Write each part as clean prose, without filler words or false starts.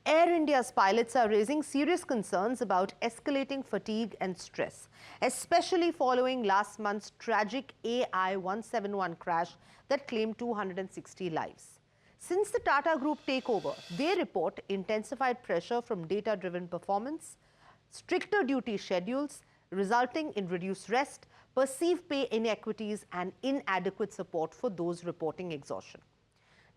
Air India's pilots are raising serious concerns about escalating fatigue and stress, especially following last month's tragic AI-171 crash that claimed 260 lives. Since the Tata Group takeover, they report intensified pressure from data-driven performance, stricter duty schedules, resulting in reduced rest, perceived pay inequities, and inadequate support for those reporting exhaustion.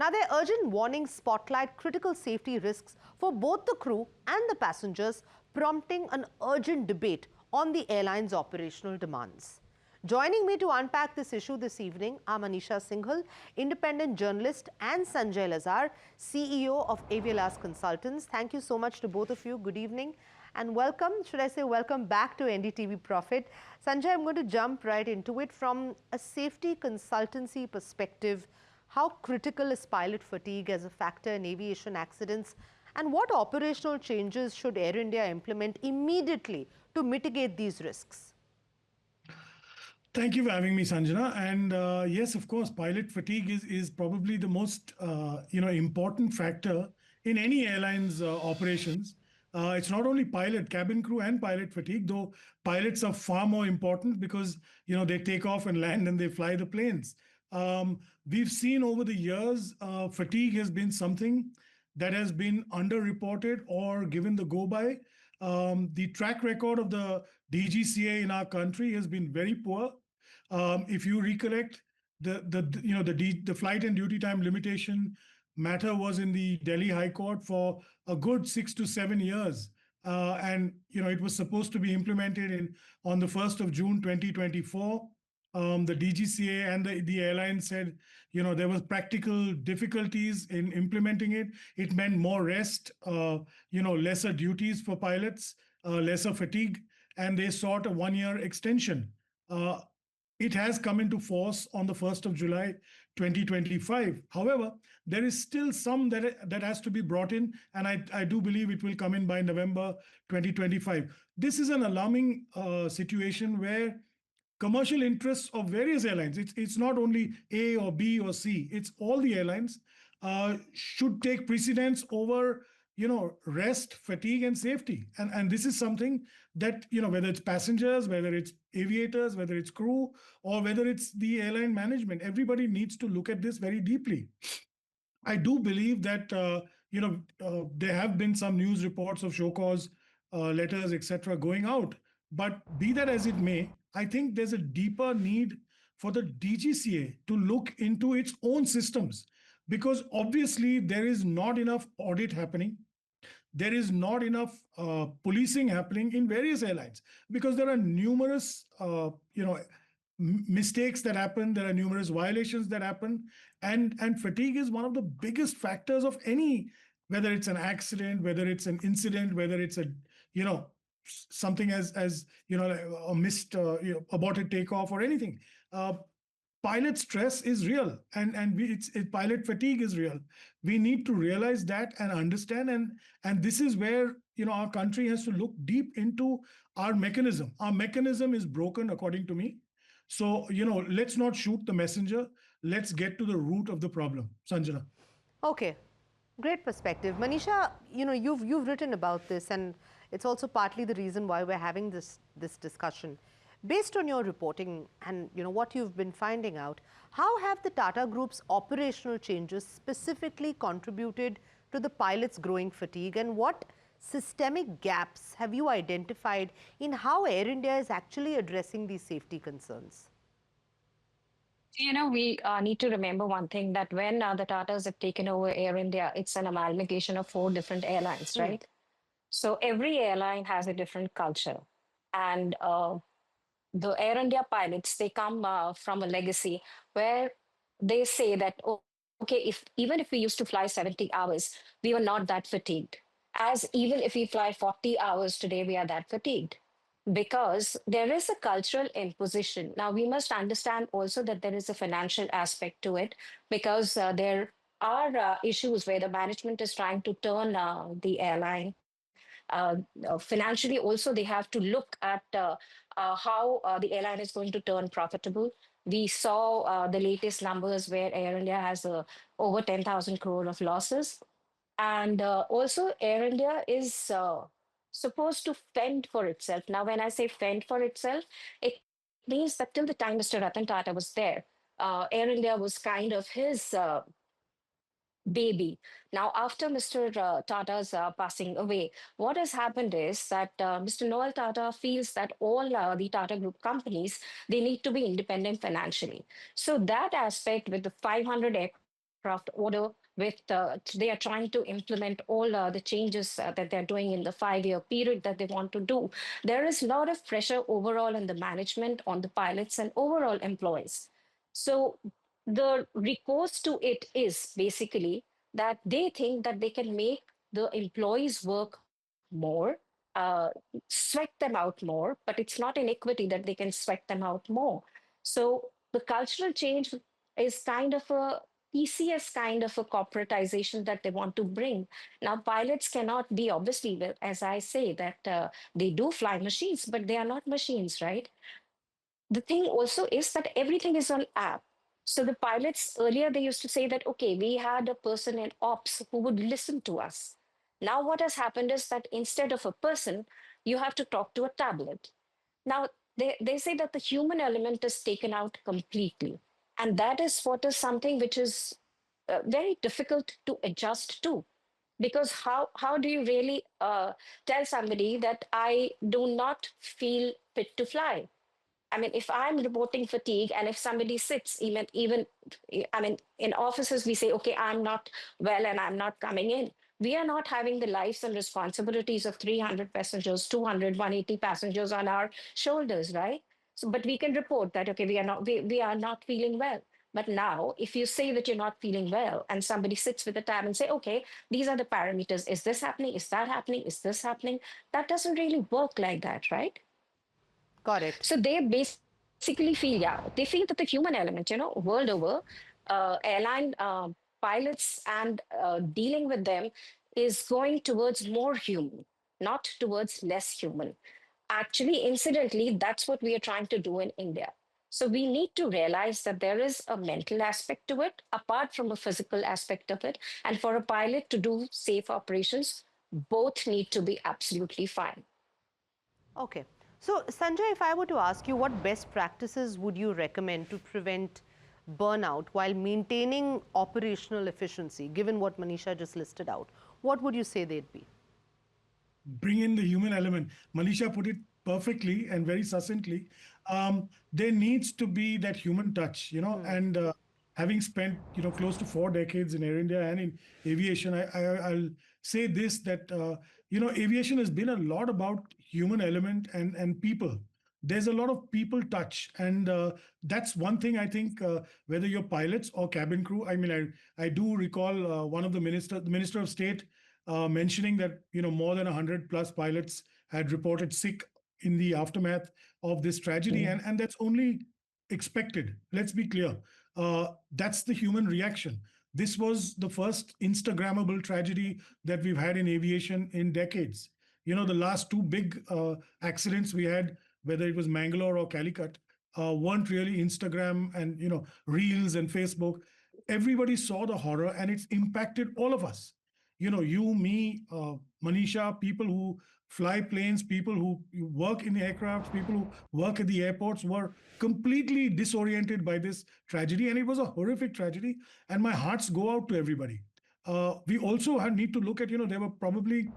Now, their urgent warnings spotlight critical safety risks for both the crew and the passengers, prompting an urgent debate on the airline's operational demands. Joining me to unpack this issue this evening are Manisha Singhal, independent journalist, and Sanjay Lazar, CEO of Avialaz Consultants. Thank you so much to both of you. Good evening and welcome, should I say welcome back to NDTV Profit. Sanjay, I'm going to jump right into it. From a safety consultancy perspective, how critical is pilot fatigue as a factor in aviation accidents, and what operational changes should Air India implement immediately to mitigate these risks? Thank you for having me, Sanjana. And yes, of course, pilot fatigue is probably the most important factor in any airline's operations. It's not only pilot, cabin crew, and pilot fatigue, though pilots are far more important because they take off and land and they fly the planes. We've seen over the years, fatigue has been something that has been underreported or given the go by. The track record of the DGCA in our country has been very poor. If you recollect, the flight and duty time limitation matter was in the Delhi High Court for a good 6 to 7 years, and it was supposed to be implemented on the 1st of June 2024. The DGCA and the airline said, there was practical difficulties in implementing it. It meant more rest, lesser duties for pilots, lesser fatigue, and they sought a 1-year extension. It has come into force on the 1st of July 2025. However, there is still some that has to be brought in, and I do believe it will come in by November 2025. This is an alarming situation where commercial interests of various airlines, it's not only A or B or C, it's all the airlines, should take precedence over rest, fatigue, and safety. And this is something that, whether it's passengers, whether it's aviators, whether it's crew, or whether it's the airline management, everybody needs to look at this very deeply. I do believe that, there have been some news reports of show cause letters, etc., going out. But be that as it may, I think there's a deeper need for the DGCA to look into its own systems, because obviously there is not enough audit happening. There is not enough policing happening in various airlines, because there are numerous, mistakes that happen. There are numerous violations that happen, and fatigue is one of the biggest factors of any, whether it's an accident, whether it's an incident, whether it's something as a missed aborted takeoff or anything. Pilot stress is real, and pilot fatigue is real. We need to realize that and understand, and this is where our country has to look deep into our mechanism. Our mechanism is broken, according to me. So let's not shoot the messenger. Let's get to the root of the problem. Sanjana. Okay, great perspective. Manisha, you've written about this, and it's also partly the reason why we're having this discussion. Based on your reporting and what you've been finding out, how have the Tata Group's operational changes specifically contributed to the pilots' growing fatigue, and what systemic gaps have you identified in how Air India is actually addressing these safety concerns? We need to remember one thing, that when the Tatas have taken over Air India, it's an amalgamation of 4 different airlines, right? So every airline has a different culture. And the Air India pilots, they come from a legacy where they say that, okay, even if we used to fly 70 hours, we were not that fatigued. As even if we fly 40 hours today, we are that fatigued, because there is a cultural imposition. Now, we must understand also that there is a financial aspect to it, because there are issues where the management is trying to turn the airline. Financially, also, they have to look at how the airline is going to turn profitable. We saw the latest numbers where Air India has over 10,000 crore of losses. And also, Air India is supposed to fend for itself. Now, when I say fend for itself, it means that till the time Mr. Ratan Tata was there, Air India was kind of his baby. Now, after Mr. Tata's passing away, what has happened is that Mr. Noel Tata feels that all the Tata Group companies, they need to be independent financially. So that aspect with the 500 aircraft order, with they are trying to implement all the changes that they're doing in the 5 year period that they want to do. There is a lot of pressure overall on the management, on the pilots, and overall employees. So the recourse to it is basically that they think that they can make the employees work more, uh, sweat them out more, but it's not inequity that they can sweat them out more. So the cultural change is kind of a TCS kind of a corporatization that they want to bring. Now, pilots cannot be obviously, well, as I say, that they do fly machines, but they are not machines, right? The thing also is that everything is on app. So the pilots earlier they used to say that okay, we had a person in ops who would listen to us. Now what has happened is that instead of a person, you have to talk to a tablet. Now they say that the human element is taken out completely. And that is what is something which is very difficult to adjust to. Because how do you really tell somebody that I do not feel fit to fly? I mean, if I'm reporting fatigue and if somebody sits, even, I mean, in offices, we say, okay, I'm not well and I'm not coming in. We are not having the lives and responsibilities of 300 passengers, 200, 180 passengers on our shoulders, right? So, but we can report that, okay, we are not feeling well. But now, if you say that you're not feeling well and somebody sits with a tab and say, okay, these are the parameters. Is this happening? Is that happening? Is this happening? That doesn't really work like that, right? Got it. So they basically feel, yeah, they feel that the human element, world over, airline pilots and dealing with them is going towards more human, not towards less human. Actually, incidentally, that's what we are trying to do in India. So we need to realize that there is a mental aspect to it, apart from a physical aspect of it. And for a pilot to do safe operations, both need to be absolutely fine. Okay. So, Sanjay, if I were to ask you, what best practices would you recommend to prevent burnout while maintaining operational efficiency, given what Manisha just listed out? What would you say they'd be? Bring in the human element. Manisha put it perfectly and very succinctly. There needs to be that human touch, and having spent, close to 4 decades in Air India and in aviation, I'll say this that, aviation has been a lot about human element and people. There's a lot of people touch, and that's one thing I think. Whether you're pilots or cabin crew, I mean, I do recall one of the minister of state mentioning that more than 100 plus pilots had reported sick in the aftermath of this tragedy, and that's only expected. Let's be clear. That's the human reaction. This was the first Instagrammable tragedy that we've had in aviation in decades. The last two big accidents we had, whether it was Mangalore or Calicut, weren't really Instagram and reels and Facebook. Everybody saw the horror, and it's impacted all of us. You, me, Manisha, people who fly planes, people who work in the aircrafts, people who work at the airports were completely disoriented by this tragedy. And it was a horrific tragedy. And my hearts go out to everybody. We also need to look at, there were probably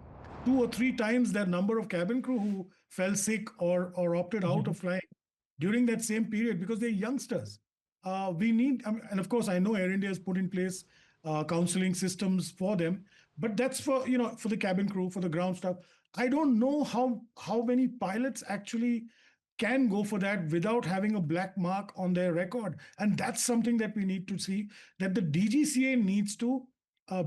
2 or 3 times that number of cabin crew who fell sick or opted out of flying during that same period because they're youngsters. We need, and of course, I know Air India has put in place counseling systems for them, but that's for for the cabin crew, for the ground staff. I don't know how many pilots actually can go for that without having a black mark on their record, and that's something that we need to see, that the DGCA needs to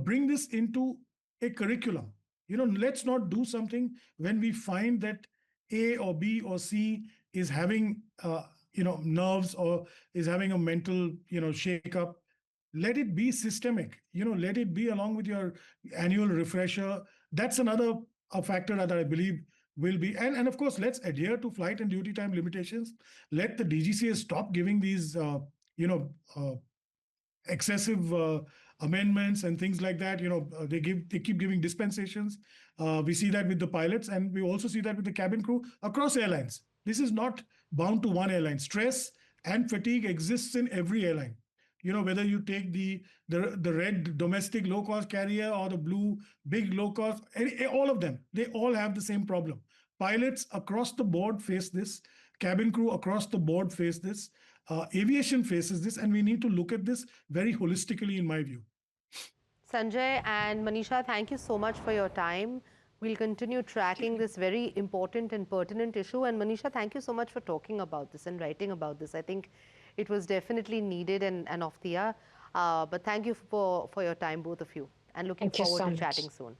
bring this into a curriculum. Let's not do something when we find that A or B or C is having nerves or is having a mental shake up. Let it be systemic. Let it be along with your annual refresher. That's another a factor that I believe will be, and of course, let's adhere to flight and duty time limitations. Let the DGCA stop giving these you know excessive amendments and things like that. They keep giving dispensations. We see that with the pilots, and we also see that with the cabin crew across airlines. This is not bound to one airline. Stress and fatigue exists in every airline. Whether you take the red domestic low cost carrier or the blue big low cost, all of them, they all have the same problem. Pilots across the board face this. Cabin crew across the board face this. Aviation faces this, and we need to look at this very holistically, in my view. Sanjay and Manisha, thank you so much for your time. We'll continue tracking this very important and pertinent issue. And Manisha, thank you so much for talking about this and writing about this. I think it was definitely needed and off the air. But thank you for your time, both of you. And looking Thank you forward so to much. chatting soon.